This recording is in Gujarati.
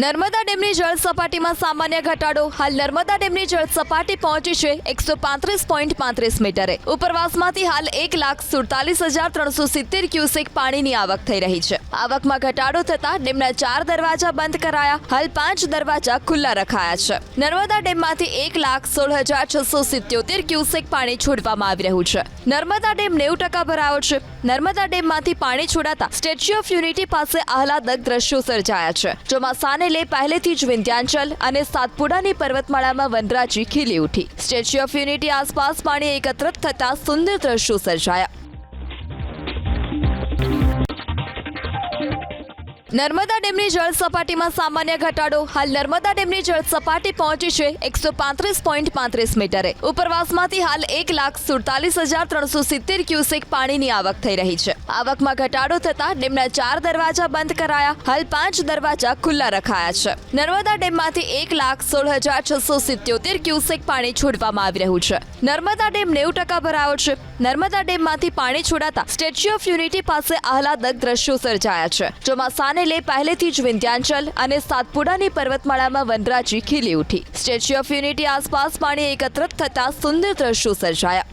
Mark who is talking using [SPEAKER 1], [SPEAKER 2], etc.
[SPEAKER 1] નર્મદા ડેમની જળ સપાટીમાં સામાન્ય ઘટાડો. હાલ નર્મદા ડેમની જળ સપાટી પહોંચી છે 135.35 મીટરે. ઉપરવાસમાંથી હાલ 1,47,370 ક્યુસેક પાણીની આવક થઈ રહી છે. આવકમાં ઘટાડો થતા ડેમના 4 દરવાજા બંધ કરાયા. હાલ 5 દરવાજા ખુલ્લા રખાયા છે. નર્મદા ડેમમાંથી 1,16,677 ક્યુસેક પાણી છોડવામાં આવી રહ્યું છે. નર્મદા ડેમ 90% ભરાયો છે. નર્મદા ડેમમાંથી પાણી છોડાતા સ્ટેચ્યુ ઓફ યુનિટી પાસે આહલાદક દ્રશ્યો સર્જાયા છે. ચોમાસાને લઈ પહેલેથી જ વિંધ્યાચલ અને સાતપુડાની પર્વતમાળામાં વનરાજી ખીલી ઉઠી. સ્ટેચ્યુ ઓફ યુનિટી આસપાસ પાણી એકત્રિત થતા સુંદર દ્રશ્યો સર્જાયા. નર્મદા ડેમની જળ સપાટીમાં સામાન્ય ઘટાડો. હાલ નર્મદા ડેમની જળ સપાટી પહોંચી છે 135.35 મીટરે. ઉપરવાસમાંથી હાલ 1,47,370 ક્યુસેક પાણીની આવક થઈ રહી છે. આવકમાં ઘટાડો થતા ડેમના 4 દરવાજા બંધ કરાયા. હાલ 5 દરવાજા ખુલ્લા રખાયા છે. નર્મદા ડેમમાંથી 1,16,677 ક્યુસેક પાણી છોડવામાં આવી રહ્યું છે. નર્મદા ડેમ 90% ભરાયો છે. નર્મદા ડેમમાંથી પાણી છોડાતા સ્ટેચ્યુ ઓફ યુનિટી પાસે આહલાદક દ્રશ્યો સર્જાયા છે. ચોમાસાને લઈ પહેલેથી જ વિંધ્યાચલ અને સાતપુડાની પર્વતમાળામાં વનરાજી ખીલી ઉઠી. સ્ટેચ્યુ ઓફ યુનિટી આસપાસ પાણી એકત્રિત થતા સુંદર દ્રશ્યો સર્જાયા.